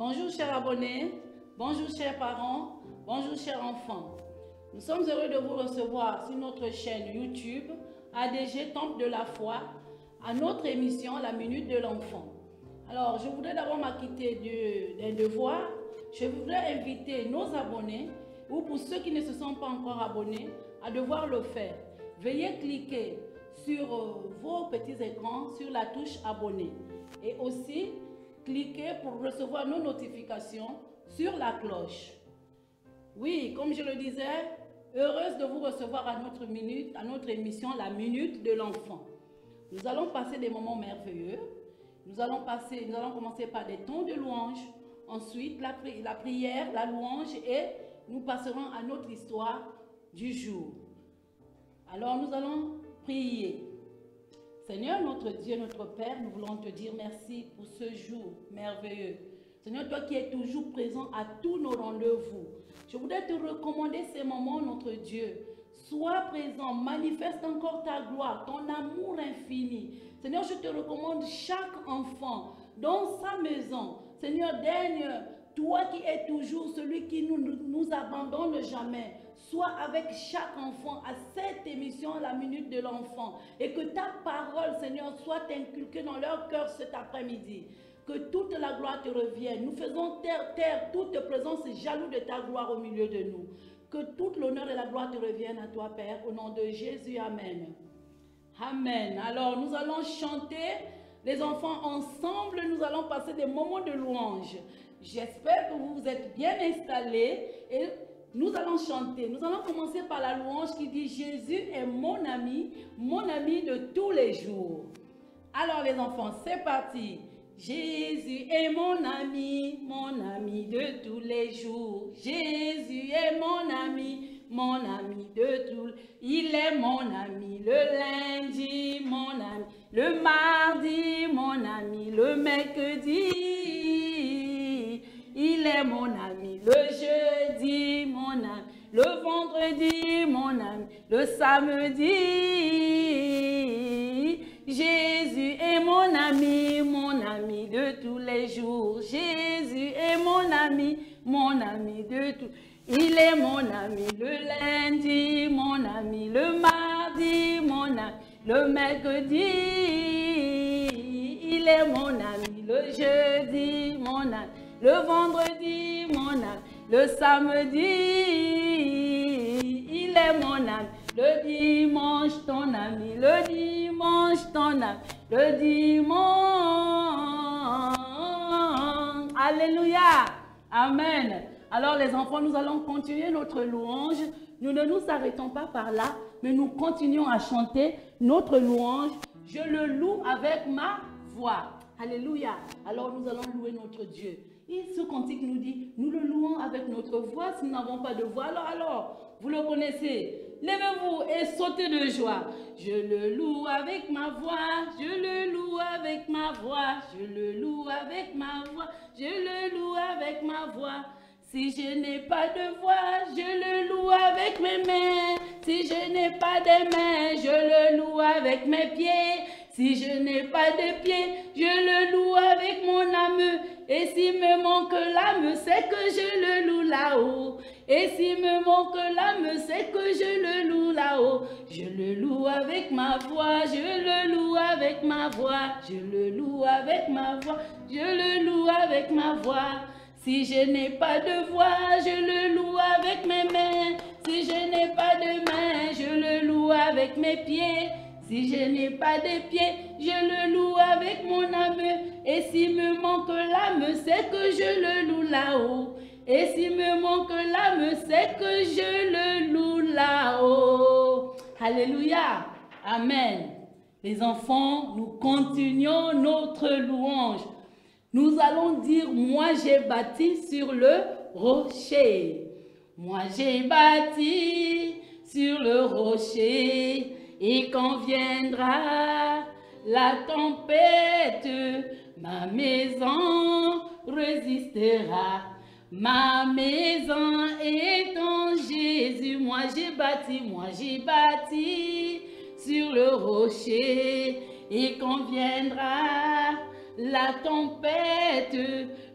Bonjour chers abonnés, bonjour chers parents, bonjour chers enfants. Nous sommes heureux de vous recevoir sur notre chaîne YouTube ADG Temple de la Foi à notre émission La Minute de l'Enfant. Alors je voudrais d'abord m'acquitter d'un devoir. Je voudrais inviter nos abonnés ou pour ceux qui ne se sont pas encore abonnés à devoir le faire. Veuillez cliquer sur vos petits écrans sur la touche abonner et aussi cliquez pour recevoir nos notifications sur la cloche. Oui, comme je le disais, heureuse de vous recevoir à notre émission La Minute de l'Enfant. Nous allons passer des moments merveilleux. Nous allons commencer par des temps de louange, ensuite la prière, la louange et nous passerons à notre histoire du jour. Alors nous allons prier. Seigneur, notre Dieu, notre Père, nous voulons te dire merci pour ce jour merveilleux. Seigneur, toi qui es toujours présent à tous nos rendez-vous, je voudrais te recommander ces moments, notre Dieu. Sois présent, manifeste encore ta gloire, ton amour infini. Seigneur, je te recommande chaque enfant dans sa maison. Seigneur, daigne, toi qui es toujours celui qui nous abandonne jamais. Sois avec chaque enfant à cette émission, La Minute de l'Enfant. Et que ta parole, Seigneur, soit inculquée dans leur cœur cet après-midi. Que toute la gloire te revienne. Nous faisons taire toute présence jaloux de ta gloire au milieu de nous. Que tout l'honneur et la gloire te reviennent à toi, Père, au nom de Jésus. Amen. Amen. Alors, nous allons chanter, les enfants, ensemble. Nous allons passer des moments de louange. J'espère que vous vous êtes bien installés et nous allons chanter. Nous allons commencer par la louange qui dit « Jésus est mon ami de tous les jours ». Alors les enfants, c'est parti. Jésus est mon ami de tous les jours. Jésus est mon ami de tous les jours. Il est mon ami le lundi, mon ami le mardi, mon ami le mercredi. Il est mon ami le jeudi, mon ami le vendredi, mon ami le samedi. Jésus est mon ami de tous les jours. Jésus est mon ami de tous. Il est mon ami le lundi, mon ami le mardi, mon ami le mercredi. Il est mon ami le jeudi, mon ami le vendredi, mon ami le samedi. Il est mon ami le dimanche, ton ami le dimanche, ton ami le dimanche. Alléluia. Amen. Alors les enfants, nous allons continuer notre louange. Nous ne nous arrêtons pas par là, mais nous continuons à chanter notre louange. Je le loue avec ma voix. Alléluia. Alors nous allons louer notre Dieu. Et ce cantique nous dit, nous le louons avec notre voix si nous n'avons pas de voix. Alors, vous le connaissez. Levez-vous et sautez de joie. Je le loue avec ma voix, je le loue avec ma voix, je le loue avec ma voix, je le loue avec ma voix. Si je n'ai pas de voix, je le loue avec mes mains. Si je n'ai pas de mains, je le loue avec mes pieds. Si je n'ai pas de pieds, je le loue avec mon âme. Et s'il me manque l'âme, c'est que je le loue là-haut. Et s'il me manque l'âme, c'est que je le loue là-haut. Je le loue avec ma voix, je le loue avec ma voix, je le loue avec ma voix, je le loue avec ma voix. Si je n'ai pas de voix, je le loue avec mes mains. Si je n'ai pas de mains, je le loue avec mes pieds. Si je n'ai pas de pieds, je le loue avec mon âme. Et s'il me manque l'âme, c'est que je le loue là-haut. Et s'il me manque l'âme, c'est que je le loue là-haut. Alléluia. Amen. Les enfants, nous continuons notre louange. Nous allons dire, moi j'ai bâti sur le rocher. Moi j'ai bâti sur le rocher. Et quand viendra la tempête, ma maison résistera. Ma maison est en Jésus. Moi j'ai bâti sur le rocher. Et quand viendra la tempête,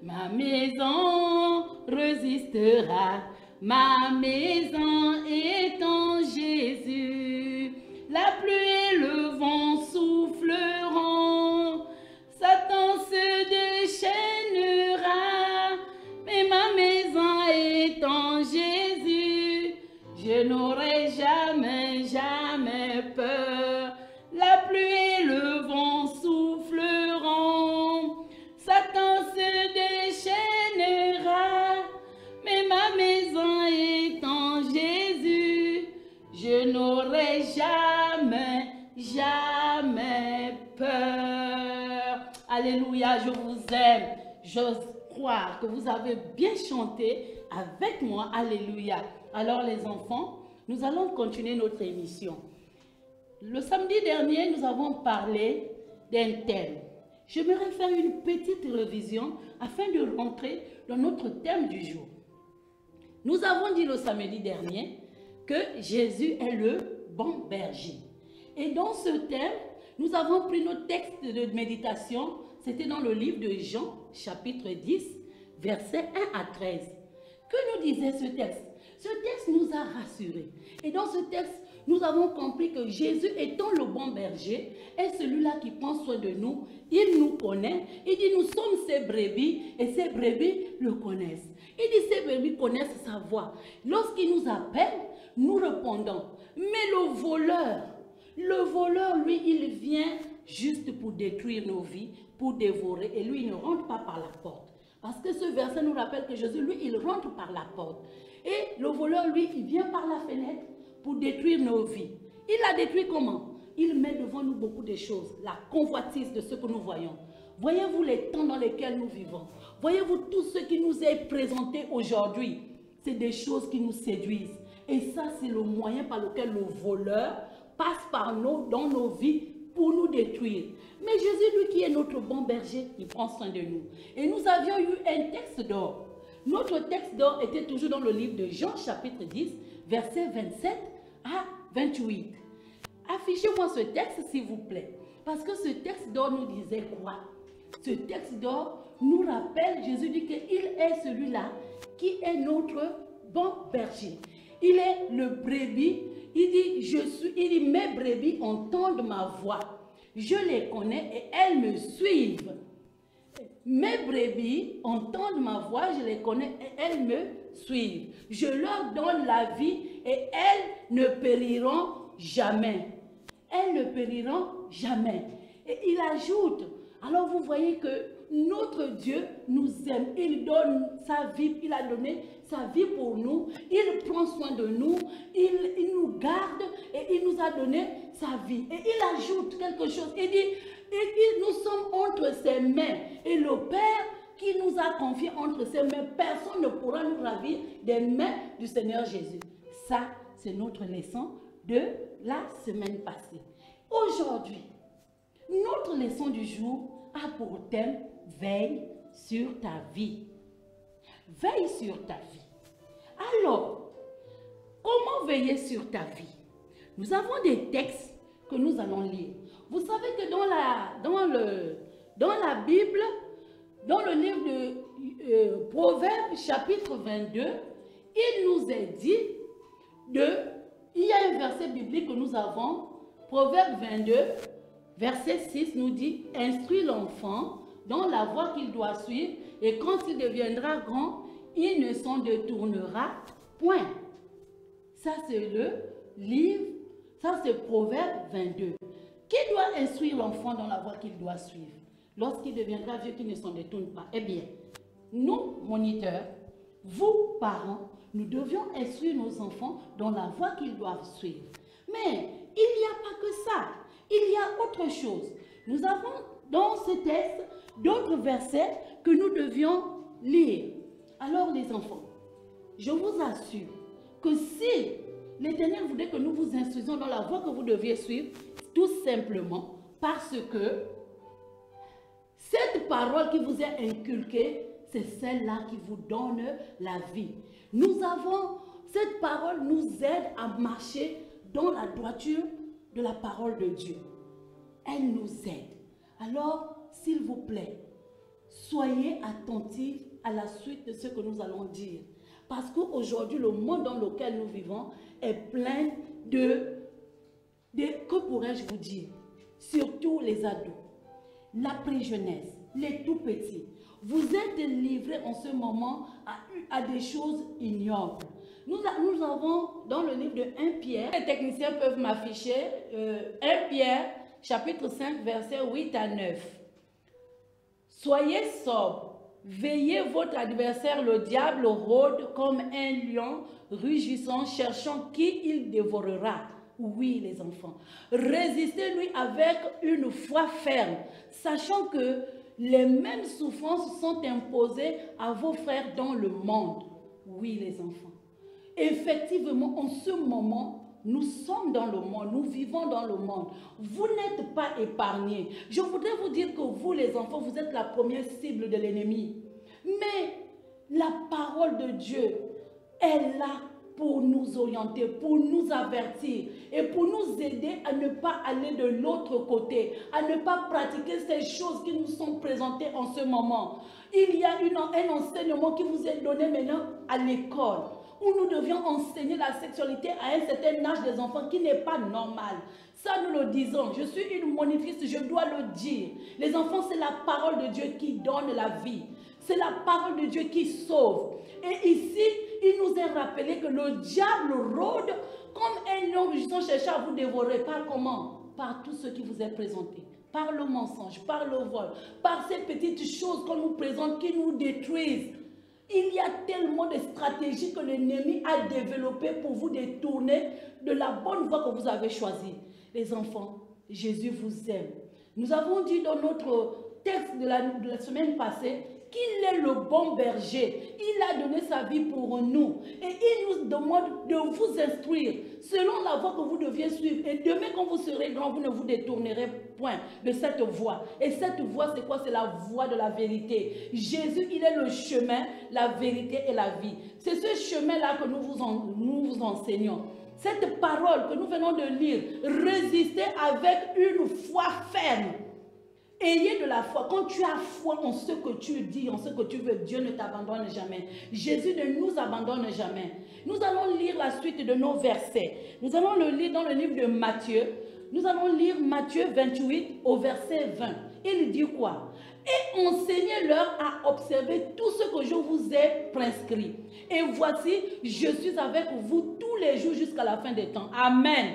ma maison résistera. Ma maison est en Jésus. La pluie et le vent souffleront. Satan se déchaînera. Mais ma maison est en Jésus. Je n'aurai jamais, jamais peur. La pluie et le vent souffleront. Satan se déchaînera. Mais ma maison est en Jésus. Je n'aurai jamais, jamais peur. Alléluia, je vous aime. J'ose croire que vous avez bien chanté avec moi. Alléluia. Alors les enfants, nous allons continuer notre émission. Le samedi dernier, nous avons parlé d'un thème. J'aimerais faire une petite révision afin de rentrer dans notre thème du jour. Nous avons dit le samedi dernier que Jésus est le bon berger. Et dans ce thème, nous avons pris notre texte de méditation. C'était dans le livre de Jean, chapitre 10, versets 1 à 13. Que nous disait ce texte? Ce texte nous a rassurés. Et dans ce texte, nous avons compris que Jésus étant le bon berger est celui-là qui prend soin de nous. Il nous connaît. Il dit, nous sommes ses brebis et ses brebis le connaissent. Il dit, ces brebis connaissent sa voix. Lorsqu'il nous appelle, nous répondons. Mais le voleur, lui, il vient juste pour détruire nos vies, pour dévorer. Et lui, il ne rentre pas par la porte. Parce que ce verset nous rappelle que Jésus, lui, il rentre par la porte. Et le voleur, lui, il vient par la fenêtre pour détruire nos vies. Il la détruit comment? Il met devant nous beaucoup de choses. La convoitise de ce que nous voyons. Voyez-vous les temps dans lesquels nous vivons? Voyez-vous tout ce qui nous est présenté aujourd'hui? C'est des choses qui nous séduisent. Et ça, c'est le moyen par lequel le voleur passe par nous, dans nos vies, pour nous détruire. Mais Jésus, lui qui est notre bon berger, il prend soin de nous. Et nous avions eu un texte d'or. Notre texte d'or était toujours dans le livre de Jean, chapitre 10, versets 27 à 28. Affichez-moi ce texte, s'il vous plaît. Parce que ce texte d'or nous disait quoi? Ce texte d'or nous rappelle, Jésus dit qu'il est celui-là qui est notre bon berger. Il est le brebis. Il dit, mes brebis entendent ma voix. Je les connais et elles me suivent. Mes brebis entendent ma voix, je les connais et elles me suivent. Je leur donne la vie et elles ne périront jamais. Elles ne périront jamais. Et il ajoute, alors vous voyez que notre Dieu nous aime. Il donne sa vie, il a donné sa vie pour nous. Il prend soin de nous, il nous garde et il nous a donné sa vie. Et il ajoute quelque chose, il dit, nous sommes entre ses mains. Et le Père qui nous a confié entre ses mains, personne ne pourra nous ravir des mains du Seigneur Jésus. Ça, c'est notre leçon de la semaine passée. Aujourd'hui, notre leçon du jour a pour thème « Veille sur ta vie ». Veille sur ta vie. Alors, comment veiller sur ta vie? Nous avons des textes que nous allons lire. Vous savez que dans la Bible, dans le livre de Proverbes, chapitre 22, il nous est dit il y a un verset biblique que nous avons, Proverbes 22, verset 6 nous dit, « Instruis l'enfant dans la voie qu'il doit suivre, et quand il deviendra grand, il ne s'en détournera point. » Ça, c'est le livre, ça, c'est Proverbe 22. Qui doit instruire l'enfant dans la voie qu'il doit suivre? Lorsqu'il deviendra vieux, qu'il ne s'en détourne pas. Eh bien, nous, moniteurs, vous, parents, nous devions instruire nos enfants dans la voie qu'ils doivent suivre. Mais il n'y a pas que ça. Il y a autre chose. Nous avons dans ce texte d'autres versets que nous devions lire. Alors les enfants, je vous assure que si l'Éternel voudrait que nous vous instruisions dans la voie que vous deviez suivre, tout simplement parce que cette parole qui vous est inculquée, c'est celle-là qui vous donne la vie. Cette parole nous aide à marcher dans la droiture de la parole de Dieu. Elle nous aide. Alors, s'il vous plaît, soyez attentifs à la suite de ce que nous allons dire. Parce qu'aujourd'hui, le monde dans lequel nous vivons est plein que pourrais-je vous dire? Surtout les ados, la pré-jeunesse, les tout-petits. Vous êtes livrés en ce moment à des choses ignobles. Nous avons dans le livre de 1 Pierre, les techniciens peuvent m'afficher, 1 Pierre, chapitre 5, versets 8 à 9. Soyez sobres, veillez, votre adversaire, le diable, rôde comme un lion rugissant, cherchant qui il dévorera. Oui, les enfants. Résistez-lui avec une foi ferme, sachant que les mêmes souffrances sont imposées à vos frères dans le monde. Oui, les enfants. Effectivement, en ce moment, nous sommes dans le monde, nous vivons dans le monde. Vous n'êtes pas épargnés. Je voudrais vous dire que vous, les enfants, vous êtes la première cible de l'ennemi. Mais la parole de Dieu est là pour nous orienter, pour nous avertir et pour nous aider à ne pas aller de l'autre côté, à ne pas pratiquer ces choses qui nous sont présentées en ce moment. Il y a un enseignement qui vous est donné maintenant à l'école, où nous devions enseigner la sexualité à un certain âge des enfants qui n'est pas normal. Ça, nous le disons. Je suis une monitrice, je dois le dire. Les enfants, c'est la parole de Dieu qui donne la vie. C'est la parole de Dieu qui sauve. Et ici, il nous est rappelé que le diable rôde comme un lion rugissant cherchant à vous dévorer. Par comment? Par tout ce qui vous est présenté. Par le mensonge, par le vol, par ces petites choses qu'on nous présente qui nous détruisent. Il y a tellement de stratégies que l'ennemi a développées pour vous détourner de la bonne voie que vous avez choisie. Les enfants, Jésus vous aime. Nous avons dit dans notre texte de la semaine passée qu'il est le bon berger. Il a donné sa vie pour nous. Et il nous demande de vous instruire selon la voie que vous deviez suivre. Et demain, quand vous serez grand, vous ne vous détournerez point de cette voie. Et cette voie, c'est quoi? C'est la voie de la vérité. Jésus, il est le chemin, la vérité et la vie. C'est ce chemin-là que nous vous enseignons. Cette parole que nous venons de lire, résistez avec une foi ferme. Ayez de la foi. Quand tu as foi en ce que tu dis, en ce que tu veux, Dieu ne t'abandonne jamais. Jésus ne nous abandonne jamais. Nous allons lire la suite de nos versets. Nous allons le lire dans le livre de Matthieu. Nous allons lire Matthieu 28 au verset 20. Il dit quoi? Et enseignez-leur à observer tout ce que je vous ai prescrit. Et voici, je suis avec vous tous les jours jusqu'à la fin des temps. Amen.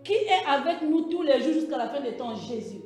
Qui est avec nous tous les jours jusqu'à la fin des temps? Jésus.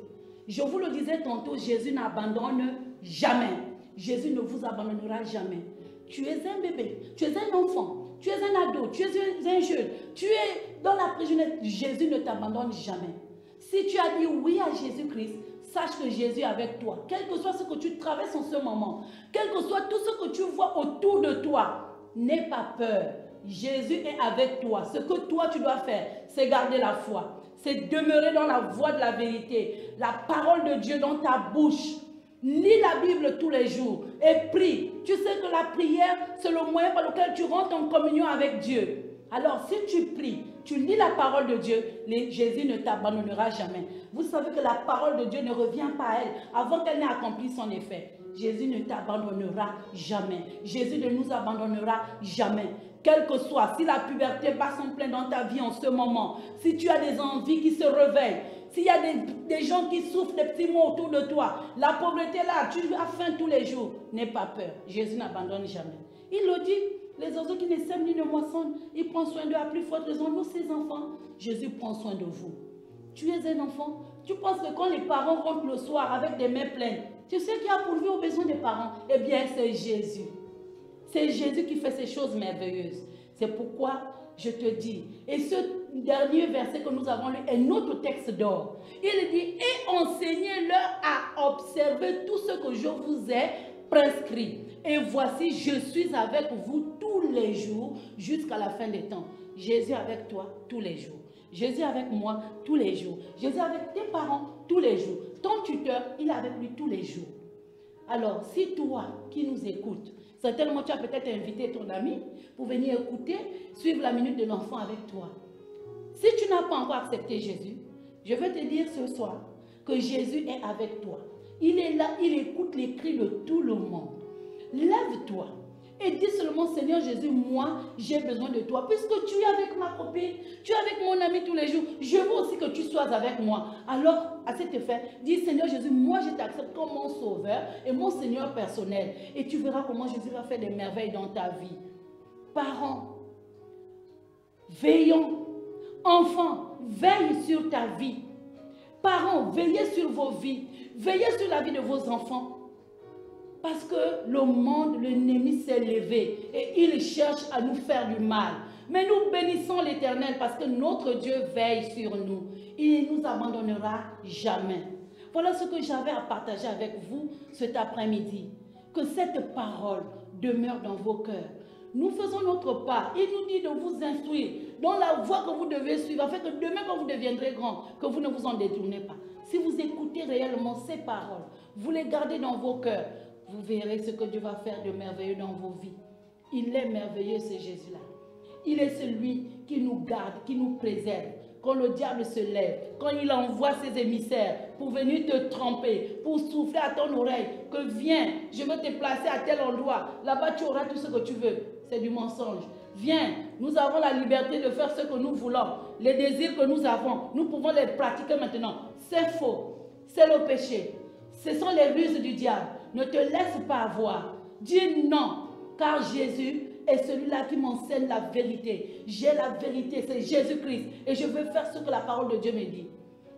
Je vous le disais tantôt, Jésus n'abandonne jamais. Jésus ne vous abandonnera jamais. Tu es un bébé, tu es un enfant, tu es un ado, tu es un jeune, tu es dans la pré-jeunesse. Jésus ne t'abandonne jamais. Si tu as dit oui à Jésus-Christ, sache que Jésus est avec toi. Quel que soit ce que tu traverses en ce moment, quel que soit tout ce que tu vois autour de toi, n'aie pas peur. Jésus est avec toi. Ce que toi tu dois faire, c'est garder la foi. C'est demeurer dans la voie de la vérité. La parole de Dieu dans ta bouche. Lis la Bible tous les jours et prie. Tu sais que la prière, c'est le moyen par lequel tu rentres en communion avec Dieu. Alors, si tu pries, tu lis la parole de Dieu, Jésus ne t'abandonnera jamais. Vous savez que la parole de Dieu ne revient pas à elle avant qu'elle n'ait accompli son effet. Jésus ne t'abandonnera jamais. Jésus ne nous abandonnera jamais. Quel que soit, si la puberté bat son plein dans ta vie en ce moment, si tu as des envies qui se réveillent, s'il y a des gens qui souffrent des petits mots autour de toi, la pauvreté là, tu as faim tous les jours, n'aie pas peur. Jésus n'abandonne jamais. Il le dit, les oiseaux qui ne sèment ni ne moissonnent, il prend soin d'eux à plus forte raison. Nous, ses enfants, Jésus prend soin de vous. Tu es un enfant, tu penses que quand les parents rentrent le soir avec des mains pleines, tu sais qui a pourvu aux besoins des parents? Eh bien, c'est Jésus. C'est Jésus qui fait ces choses merveilleuses. C'est pourquoi je te dis, et ce dernier verset que nous avons lu est notre texte d'or. Il dit, et enseignez-leur à observer tout ce que je vous ai prescrit. Et voici, je suis avec vous tous les jours jusqu'à la fin des temps. Jésus est avec toi tous les jours. Jésus est avec moi tous les jours. Jésus est avec tes parents tous les jours. Ton tuteur, il est avec lui tous les jours. Alors, si toi qui nous écoutes, certainement tu as peut-être invité ton ami pour venir écouter, suivre la minute de l'enfant avec toi. Si tu n'as pas encore accepté Jésus, je vais te dire ce soir que Jésus est avec toi. Il est là, il écoute les cris de tout le monde. Lève-toi et dis seulement, Seigneur Jésus, moi, j'ai besoin de toi. Puisque tu es avec ma copine, tu es avec mon ami tous les jours, je veux aussi que tu sois avec moi. Alors, à cet effet, dis, Seigneur Jésus, moi, je t'accepte comme mon sauveur et mon Seigneur personnel. Et tu verras comment Jésus va faire des merveilles dans ta vie. Parents, veillons. Enfants, veille sur ta vie. Parents, veillez sur vos vies. Veillez sur la vie de vos enfants. Parce que le monde, l'ennemi s'est levé et il cherche à nous faire du mal. Mais nous bénissons l'Éternel parce que notre Dieu veille sur nous. Il ne nous abandonnera jamais. Voilà ce que j'avais à partager avec vous cet après-midi. Que cette parole demeure dans vos cœurs. Nous faisons notre part. Il nous dit de vous instruire dans la voie que vous devez suivre, afin que demain, quand vous deviendrez grand, que vous ne vous en détournez pas. Si vous écoutez réellement ces paroles, vous les gardez dans vos cœurs, vous verrez ce que Dieu va faire de merveilleux dans vos vies. Il est merveilleux, ce Jésus-là. Il est celui qui nous garde, qui nous préserve. Quand le diable se lève, quand il envoie ses émissaires pour venir te tromper, pour souffler à ton oreille, que viens, je veux te placer à tel endroit, là-bas tu auras tout ce que tu veux. C'est du mensonge. Viens, nous avons la liberté de faire ce que nous voulons. Les désirs que nous avons, nous pouvons les pratiquer maintenant. C'est faux, c'est le péché. Ce sont les ruses du diable. Ne te laisse pas avoir. Dis non, car Jésus est celui-là qui m'enseigne la vérité. J'ai la vérité, c'est Jésus-Christ. Et je veux faire ce que la parole de Dieu me dit.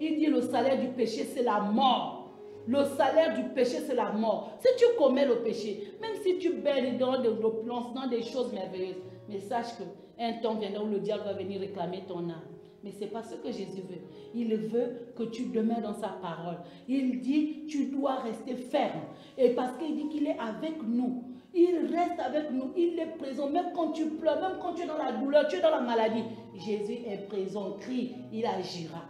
Il dit le salaire du péché, c'est la mort. Le salaire du péché, c'est la mort. Si tu commets le péché, même si tu baignes dans l'opulence, dans des choses merveilleuses, mais sache qu'un temps viendra où le diable va venir réclamer ton âme. Mais ce n'est pas ce que Jésus veut. Il veut que tu demeures dans sa parole. Il dit, tu dois rester ferme. Et parce qu'il dit qu'il est avec nous. Il reste avec nous. Il est présent. Même quand tu pleures, même quand tu es dans la douleur, tu es dans la maladie. Jésus est présent. Crie, il agira.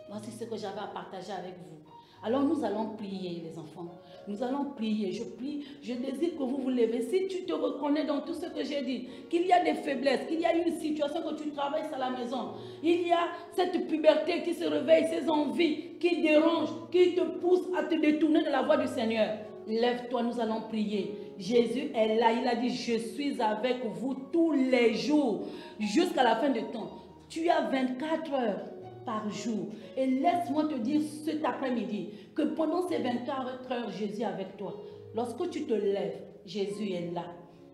Voici ce que j'avais à partager avec vous. Alors nous allons prier, les enfants. Nous allons prier. Je prie, je désire que vous vous levez. Si tu te reconnais dans tout ce que j'ai dit, qu'il y a des faiblesses, qu'il y a une situation que tu travailles à la maison, il y a cette puberté qui se réveille, ces envies qui dérangent, qui te poussent à te détourner de la voie du Seigneur. Lève-toi, nous allons prier. Jésus est là. Il a dit, je suis avec vous tous les jours, jusqu'à la fin du temps. Tu as 24 heures par jour. Et laisse-moi te dire cet après-midi que pendant ces 24 heures, Jésus est avec toi. Lorsque tu te lèves, Jésus est là.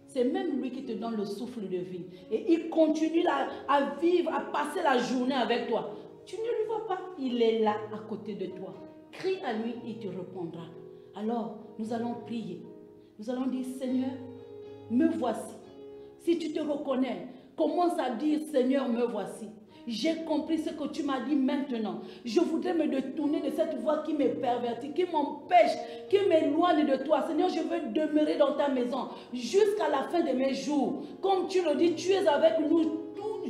C'est même lui qui te donne le souffle de vie. Et il continue à vivre, à passer la journée avec toi. Tu ne le vois pas, il est là à côté de toi. Crie à lui, il te répondra. Alors, nous allons prier. Nous allons dire, Seigneur, me voici. Si tu te reconnais, commence à dire, Seigneur, me voici. J'ai compris ce que tu m'as dit maintenant. Je voudrais me détourner de cette voie qui me pervertit, qui m'empêche, qui m'éloigne de toi. Seigneur, je veux demeurer dans ta maison jusqu'à la fin de mes jours. Comme tu le dis, tu es avec nous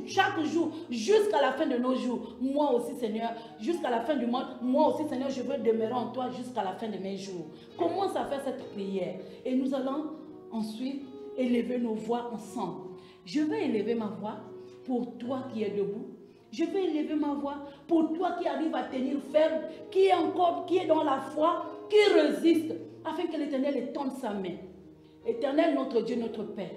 chaque jour, jusqu'à la fin de nos jours. Moi aussi, Seigneur, jusqu'à la fin du monde, moi aussi, Seigneur, je veux demeurer en toi jusqu'à la fin de mes jours. Commence à faire cette prière. Et nous allons ensuite élever nos voix ensemble. Je vais élever ma voix pour toi qui es debout. Je vais élever ma voix pour toi qui arrive à tenir ferme, qui est dans la foi, qui résiste, afin que l'Éternel étende sa main. Éternel, notre Dieu, notre Père,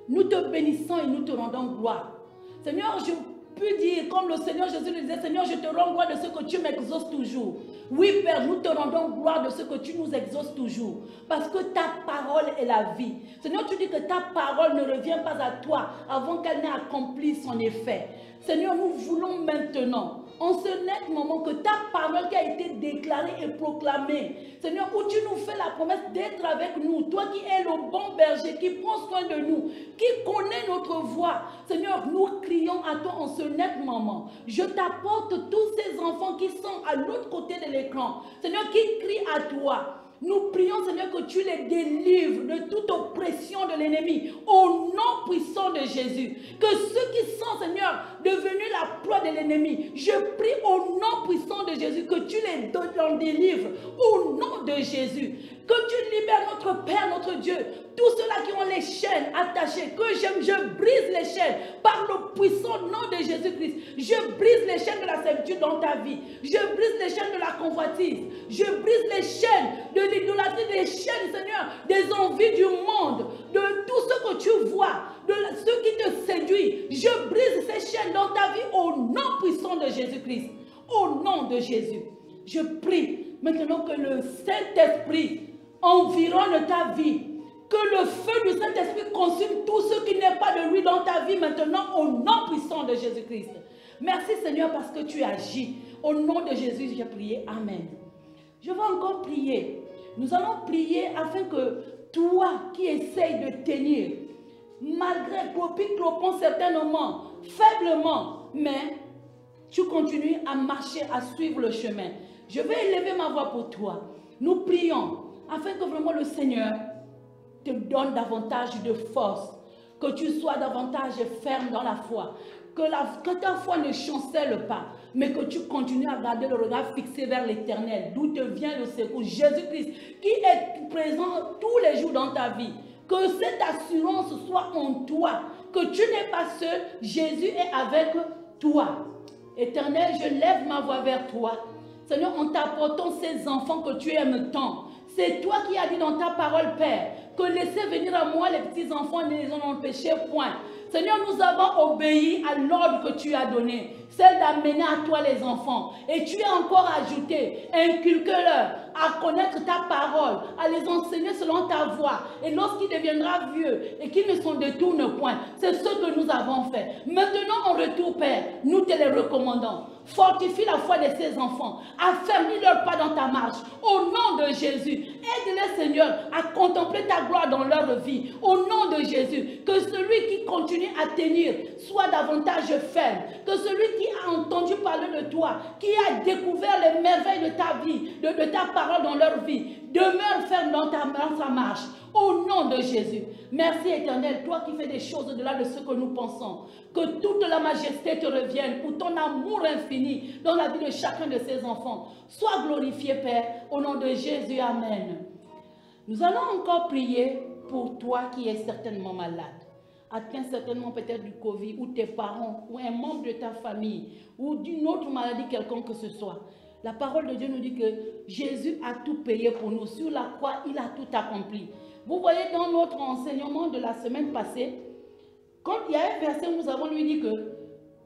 nous te bénissons et nous te rendons gloire. Seigneur, je peux dire, comme le Seigneur Jésus le disait, Seigneur, je te rends gloire de ce que tu m'exauces toujours. Oui, Père, nous te rendons gloire de ce que tu nous exauces toujours. Parce que ta parole est la vie. Seigneur, tu dis que ta parole ne revient pas à toi avant qu'elle n'ait accompli son effet. Seigneur, nous voulons maintenant, en ce net moment, que ta parole qui a été déclarée et proclamée, Seigneur, où tu nous fais la promesse d'être avec nous, toi qui es le bon berger, qui prend soin de nous, qui connaît notre voix. Seigneur, nous crions à toi en ce net moment. Je t'apporte tous ces enfants qui sont à l'autre côté de l'écran, Seigneur, qui crient à toi. Nous prions, Seigneur, que tu les délivres de toute oppression de l'ennemi au nom puissant de Jésus. Que ceux qui sont, Seigneur, devenus la proie de l'ennemi, je prie au nom puissant de Jésus, que tu les en délivres au nom de Jésus. Que tu libères notre Père, notre Dieu, tous ceux-là qui ont les chaînes attachées, que je brise les chaînes par le puissant nom de Jésus-Christ. Je brise les chaînes de la servitude dans ta vie. Je brise les chaînes de la convoitise. Je brise les chaînes de l'idolâtrie, les chaînes, Seigneur, des envies du monde, de tout ce que tu vois, de ceux qui te séduisent. Je brise ces chaînes dans ta vie au nom puissant de Jésus-Christ. Au nom de Jésus. Je prie maintenant que le Saint-Esprit environne ta vie. Que le feu du Saint-Esprit consume tout ce qui n'est pas de lui dans ta vie maintenant au nom puissant de Jésus-Christ. Merci Seigneur parce que tu agis. Au nom de Jésus, j'ai prié. Amen. Je vais encore prier. Nous allons prier afin que toi qui essayes de tenir, malgré clopin certainement, faiblement, mais tu continues à marcher, à suivre le chemin. Je vais élever ma voix pour toi. Nous prions afin que vraiment le Seigneur te donne davantage de force, que tu sois davantage ferme dans la foi, que ta foi ne chancelle pas, mais que tu continues à garder le regard fixé vers l'Éternel, d'où te vient le secours, Jésus-Christ, qui est présent tous les jours dans ta vie. Que cette assurance soit en toi, que tu n'es pas seul, Jésus est avec toi. Éternel, je lève ma voix vers toi. Seigneur, en t'apportant ces enfants que tu aimes tant, c'est toi qui as dit dans ta parole, Père, que laissez venir à moi les petits enfants, ne les en empêchez point. Seigneur, nous avons obéi à l'ordre que tu as donné, celle d'amener à toi les enfants. Et tu as encore ajouté, inculque-leur à connaître ta parole, à les enseigner selon ta voie. Et lorsqu'il deviendra vieux et qu'ils ne s'en détournent point, c'est ce que nous avons fait. Maintenant, en retour, Père, nous te les recommandons. Fortifie la foi de ces enfants. Affermis-leur pas dans ta marche. Au nom de Jésus, aide-les, Seigneur, à contempler ta gloire dans leur vie. Au nom de Jésus, que celui qui continue à tenir soit davantage ferme. Que celui qui a entendu parler de toi, qui a découvert les merveilles de ta vie, de ta parole dans leur vie, demeure ferme dans sa marche. Au nom de Jésus. Merci Éternel, toi qui fais des choses au-delà de ce que nous pensons. Que toute la majesté te revienne pour ton amour infini dans la vie de chacun de ces enfants. Sois glorifié, Père, au nom de Jésus. Amen. Nous allons encore prier pour toi qui es certainement malade. Atteint certainement peut-être du Covid, ou tes parents, ou un membre de ta famille, ou d'une autre maladie quelconque que ce soit. La parole de Dieu nous dit que Jésus a tout payé pour nous. Sur la croix, il a tout accompli. Vous voyez dans notre enseignement de la semaine passée, quand il y a un verset où nous avons lui dit que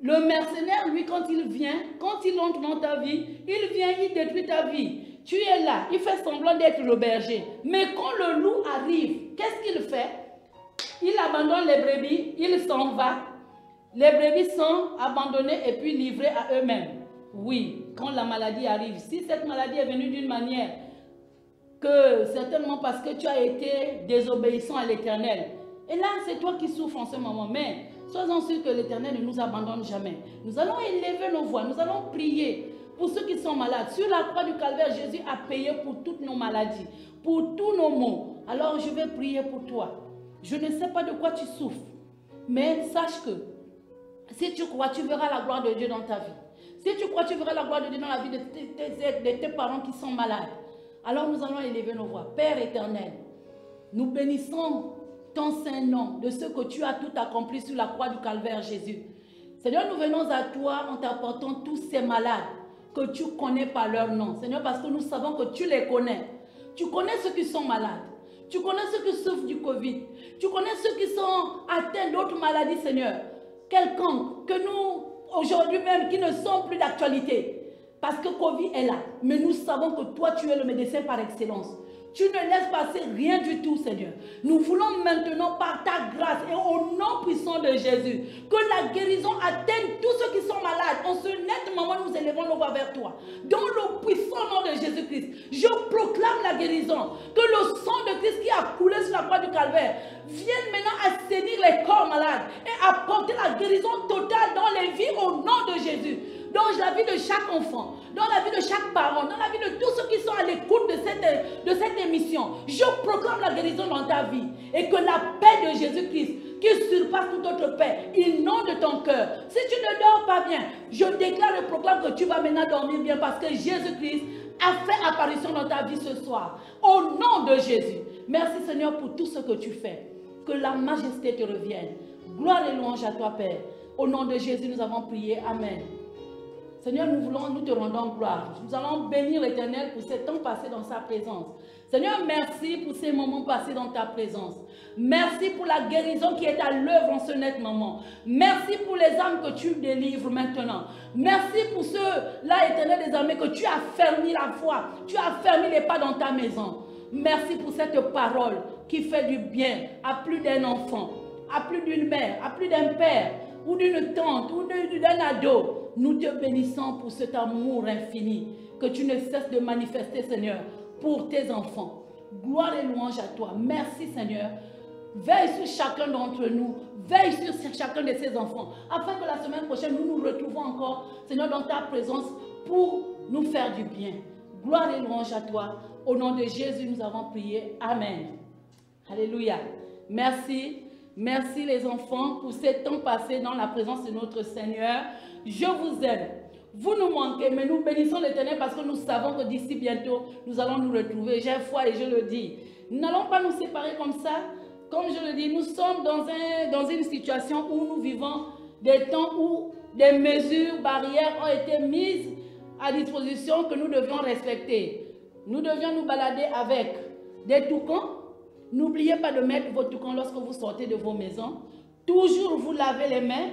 le mercenaire, lui, quand il vient, quand il entre dans ta vie, il vient, il détruit ta vie. Tu es là, il fait semblant d'être le berger. Mais quand le loup arrive, qu'est-ce qu'il fait? Il abandonne les brebis, il s'en va. Les brebis sont abandonnées et puis livrées à eux-mêmes. Oui, quand la maladie arrive, si cette maladie est venue d'une manière que certainement parce que tu as été désobéissant à l'Éternel. Et là, c'est toi qui souffres en ce moment. Mais sois-en sûr que l'Éternel ne nous abandonne jamais. Nous allons élever nos voix, nous allons prier pour ceux qui sont malades. Sur la croix du Calvaire, Jésus a payé pour toutes nos maladies, pour tous nos maux. Alors je vais prier pour toi. Je ne sais pas de quoi tu souffres, mais sache que si tu crois, tu verras la gloire de Dieu dans ta vie. Si tu crois, tu verras la gloire de Dieu dans la vie de tes parents qui sont malades. Alors nous allons élever nos voix. Père éternel, nous bénissons ton saint nom de ce que tu as tout accompli sur la croix du Calvaire, Jésus. Seigneur, nous venons à toi en t'apportant tous ces malades que tu connais par leur nom. Seigneur, parce que nous savons que tu les connais. Tu connais ceux qui sont malades. Tu connais ceux qui souffrent du Covid. Tu connais ceux qui sont atteints d'autres maladies, Seigneur. Quelconque, que nous, aujourd'hui même, qui ne sont plus d'actualité. Parce que Covid est là. Mais nous savons que toi, tu es le médecin par excellence. Tu ne laisses passer rien du tout, Seigneur. Nous voulons maintenant, par ta grâce et au nom puissant de Jésus, que la guérison atteigne tous ceux qui sont malades. En ce net moment, nous élevons nos voix vers toi. Dans le puissant nom de Jésus-Christ, je proclame la guérison. Que le sang de Christ qui a coulé sur la croix du Calvaire vienne maintenant assainir les corps malades et apporter la guérison totale dans les vies au nom de Jésus. Dans la vie de chaque enfant, dans la vie de chaque parent, dans la vie de tous ceux qui sont à l'écoute de cette émission, je proclame la guérison dans ta vie et que la paix de Jésus-Christ, qui surpasse toute autre paix, inonde ton cœur. Si tu ne dors dors pas bien. Je déclare et proclame que tu vas maintenant dormir bien parce que Jésus-Christ a fait apparition dans ta vie ce soir. Au nom de Jésus. Merci Seigneur pour tout ce que tu fais. Que la majesté te revienne. Gloire et louange à toi Père. Au nom de Jésus nous avons prié. Amen. Seigneur, nous te rendons gloire. Nous allons bénir l'Éternel pour ces temps passés dans sa présence. Seigneur, merci pour ces moments passés dans ta présence. Merci pour la guérison qui est à l'œuvre en ce net moment. Merci pour les âmes que tu délivres maintenant. Merci pour ceux-là, Éternel des armées, que tu as fermé la foi. Tu as fermé les pas dans ta maison. Merci pour cette parole qui fait du bien à plus d'un enfant, à plus d'une mère, à plus d'un père, ou d'une tante, ou d'un ado. Nous te bénissons pour cet amour infini que tu ne cesses de manifester, Seigneur, pour tes enfants. Gloire et louange à toi. Merci, Seigneur. Veille sur chacun d'entre nous. Veille sur chacun de ces enfants. Afin que la semaine prochaine, nous nous retrouvons encore, Seigneur, dans ta présence pour nous faire du bien. Gloire et louange à toi. Au nom de Jésus, nous avons prié. Amen. Alléluia. Merci. Merci les enfants pour ces temps passés dans la présence de notre Seigneur. Je vous aime. Vous nous manquez, mais nous bénissons l'Éternel parce que nous savons que d'ici bientôt, nous allons nous retrouver. J'ai foi et je le dis. Nous n'allons pas nous séparer comme ça. Comme je le dis, nous sommes dans une situation où nous vivons des temps où des mesures, barrières ont été mises à disposition que nous devions respecter. Nous devions nous balader avec des toucans. N'oubliez pas de mettre vos toucans lorsque vous sortez de vos maisons. Toujours vous lavez les mains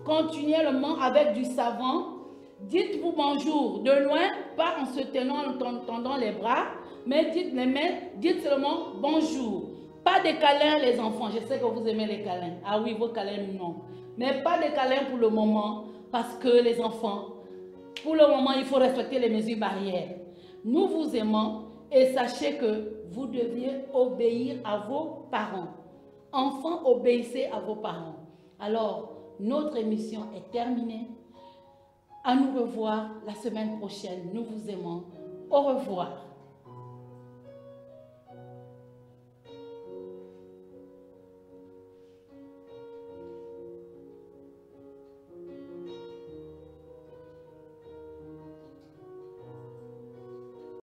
continuellement avec du savon. Dites-vous bonjour de loin, pas en se tenant, en tendant les bras, mais dites les mains, dites seulement bonjour. Pas de câlins les enfants, je sais que vous aimez les câlins. Ah oui, vos câlins non. Mais pas de câlins pour le moment, parce que les enfants, pour le moment, il faut respecter les mesures barrières. Nous vous aimons et sachez que vous deviez obéir à vos parents. Enfants, obéissez à vos parents. Alors, notre émission est terminée. À nous revoir la semaine prochaine. Nous vous aimons. Au revoir.